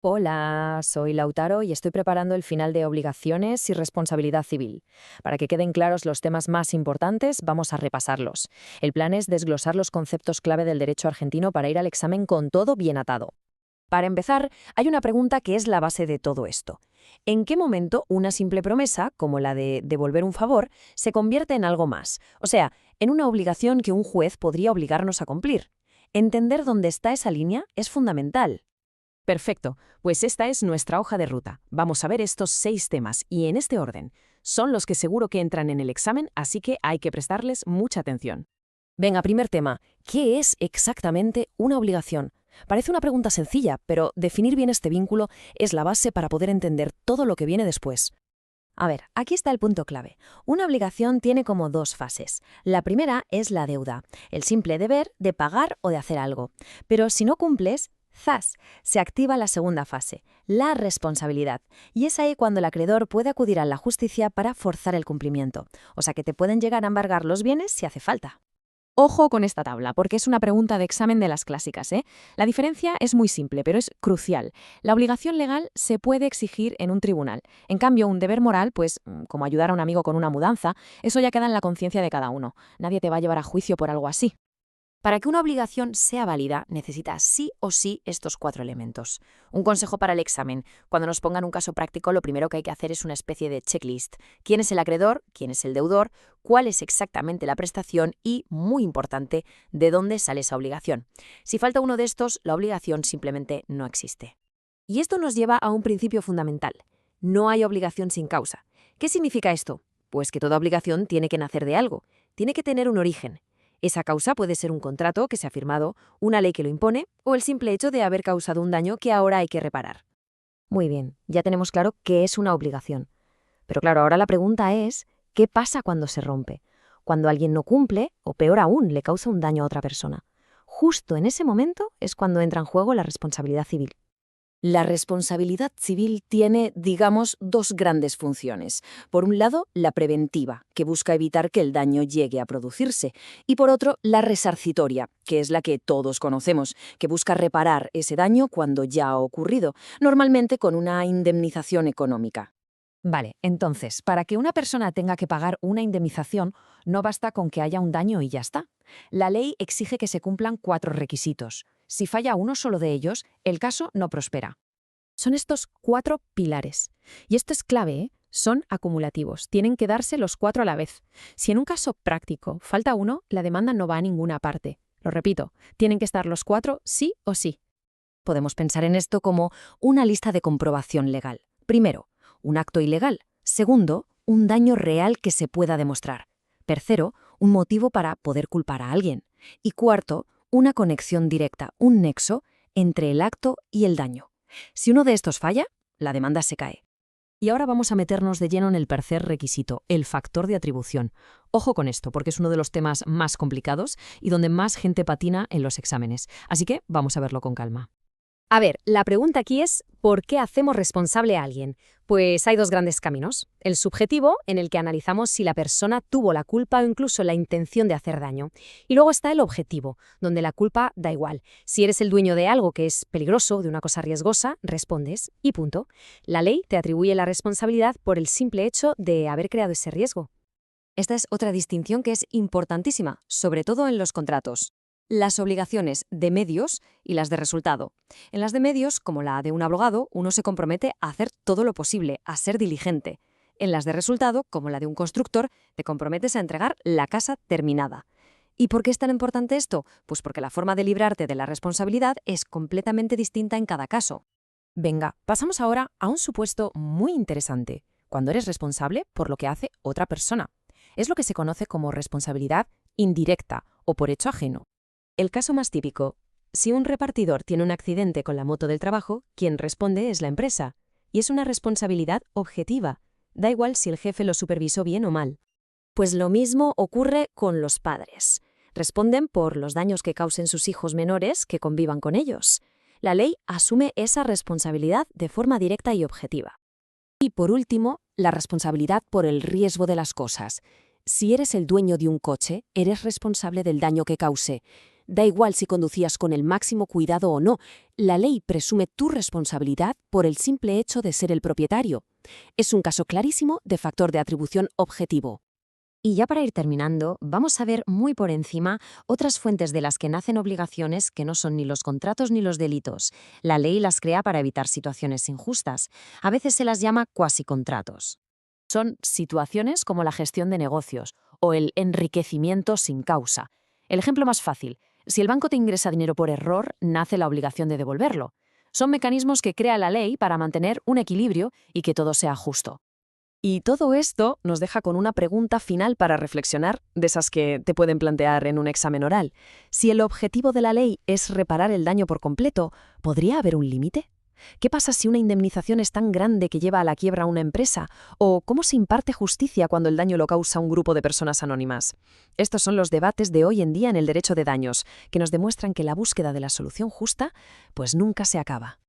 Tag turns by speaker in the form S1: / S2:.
S1: Hola, soy Lautaro y estoy preparando el final de Obligaciones y Responsabilidad Civil. Para que queden claros los temas más importantes, vamos a repasarlos. El plan es desglosar los conceptos clave del derecho argentino para ir al examen con todo bien atado. Para empezar, hay una pregunta que es la base de todo esto. ¿En qué momento una simple promesa, como la de devolver un favor, se convierte en algo más? O sea, en una obligación que un juez podría obligarnos a cumplir. Entender dónde está esa línea es fundamental.
S2: Perfecto, pues esta es nuestra hoja de ruta. Vamos a ver estos 6 temas y en este orden. Son los que seguro que entran en el examen, así que hay que prestarles mucha atención.
S1: Venga, primer tema. ¿Qué es exactamente una obligación? Parece una pregunta sencilla, pero definir bien este vínculo es la base para poder entender todo lo que viene después. A ver, aquí está el punto clave. Una obligación tiene como dos fases. La primera es la deuda, el simple deber de pagar o de hacer algo. Pero si no cumples, ¡zas!, se activa la segunda fase, la responsabilidad. Y es ahí cuando el acreedor puede acudir a la justicia para forzar el cumplimiento. O sea que te pueden llegar a embargar los bienes si hace falta.
S2: Ojo con esta tabla, porque es una pregunta de examen de las clásicas, ¿eh? La diferencia es muy simple, pero es crucial. La obligación legal se puede exigir en un tribunal. En cambio, un deber moral, pues, como ayudar a un amigo con una mudanza, eso ya queda en la conciencia de cada uno. Nadie te va a llevar a juicio por algo así.
S1: Para que una obligación sea válida, necesita sí o sí estos cuatro elementos. Un consejo para el examen. Cuando nos pongan un caso práctico, lo primero que hay que hacer es una especie de checklist. ¿Quién es el acreedor? ¿Quién es el deudor? ¿Cuál es exactamente la prestación? Y, muy importante, ¿de dónde sale esa obligación? Si falta uno de estos, la obligación simplemente no existe. Y esto nos lleva a un principio fundamental. No hay obligación sin causa. ¿Qué significa esto? Pues que toda obligación tiene que nacer de algo. Tiene que tener un origen. Esa causa puede ser un contrato que se ha firmado, una ley que lo impone o el simple hecho de haber causado un daño que ahora hay que reparar. Muy bien, ya tenemos claro qué es una obligación. Pero claro, ahora la pregunta es, ¿qué pasa cuando se rompe? Cuando alguien no cumple, o peor aún, le causa un daño a otra persona. Justo en ese momento es cuando entra en juego la responsabilidad civil. La responsabilidad civil tiene, digamos, dos grandes funciones. Por un lado, la preventiva, que busca evitar que el daño llegue a producirse, y por otro, la resarcitoria, que es la que todos conocemos, que busca reparar ese daño cuando ya ha ocurrido, normalmente con una indemnización económica. Vale, entonces, para que una persona tenga que pagar una indemnización, no basta con que haya un daño y ya está. La ley exige que se cumplan cuatro requisitos. Si falla uno solo de ellos, el caso no prospera. Son estos cuatro pilares. Y esto es clave, ¿eh? Son acumulativos. Tienen que darse los cuatro a la vez. Si en un caso práctico falta uno, la demanda no va a ninguna parte. Lo repito, tienen que estar los cuatro sí o sí. Podemos pensar en esto como una lista de comprobación legal. Primero, un acto ilegal. Segundo, un daño real que se pueda demostrar. Tercero, un motivo para poder culpar a alguien. Y cuarto, una conexión directa, un nexo entre el acto y el daño. Si uno de estos falla, la demanda se cae. Y ahora vamos a meternos de lleno en el tercer requisito, el factor de atribución. Ojo con esto, porque es uno de los temas más complicados y donde más gente patina en los exámenes. Así que vamos a verlo con calma. A ver, la pregunta aquí es, ¿por qué hacemos responsable a alguien? Pues hay dos grandes caminos. El subjetivo, en el que analizamos si la persona tuvo la culpa o incluso la intención de hacer daño. Y luego está el objetivo, donde la culpa da igual. Si eres el dueño de algo que es peligroso, de una cosa riesgosa, respondes y punto. La ley te atribuye la responsabilidad por el simple hecho de haber creado ese riesgo. Esta es otra distinción que es importantísima, sobre todo en los contratos. Las obligaciones de medios y las de resultado. En las de medios, como la de un abogado, uno se compromete a hacer todo lo posible, a ser diligente. En las de resultado, como la de un constructor, te comprometes a entregar la casa terminada. ¿Y por qué es tan importante esto? Pues porque la forma de librarte de la responsabilidad es completamente distinta en cada caso. Venga, pasamos ahora a un supuesto muy interesante, cuando eres responsable por lo que hace otra persona. Es lo que se conoce como responsabilidad indirecta o por hecho ajeno. El caso más típico: si un repartidor tiene un accidente con la moto del trabajo, quien responde es la empresa. Y es una responsabilidad objetiva. Da igual si el jefe lo supervisó bien o mal. Pues lo mismo ocurre con los padres. Responden por los daños que causen sus hijos menores que convivan con ellos. La ley asume esa responsabilidad de forma directa y objetiva. Y por último, la responsabilidad por el riesgo de las cosas. Si eres el dueño de un coche, eres responsable del daño que cause.
S3: Da igual si conducías con el máximo cuidado o no, la ley presume tu responsabilidad por el simple hecho de ser el propietario. Es un caso clarísimo de factor de atribución objetivo.
S1: Y ya para ir terminando, vamos a ver muy por encima otras fuentes de las que nacen obligaciones que no son ni los contratos ni los delitos. La ley las crea para evitar situaciones injustas. A veces se las llama cuasicontratos. Son situaciones como la gestión de negocios o el enriquecimiento sin causa. El ejemplo más fácil: si el banco te ingresa dinero por error, nace la obligación de devolverlo. Son mecanismos que crea la ley para mantener un equilibrio y que todo sea justo.
S2: Y todo esto nos deja con una pregunta final para reflexionar, de esas que te pueden plantear en un examen oral. Si el objetivo de la ley es reparar el daño por completo, ¿podría haber un límite? ¿Qué pasa si una indemnización es tan grande que lleva a la quiebra a una empresa? ¿O cómo se imparte justicia cuando el daño lo causa un grupo de personas anónimas? Estos son los debates de hoy en día en el derecho de daños, que nos demuestran que la búsqueda de la solución justa, pues nunca se acaba.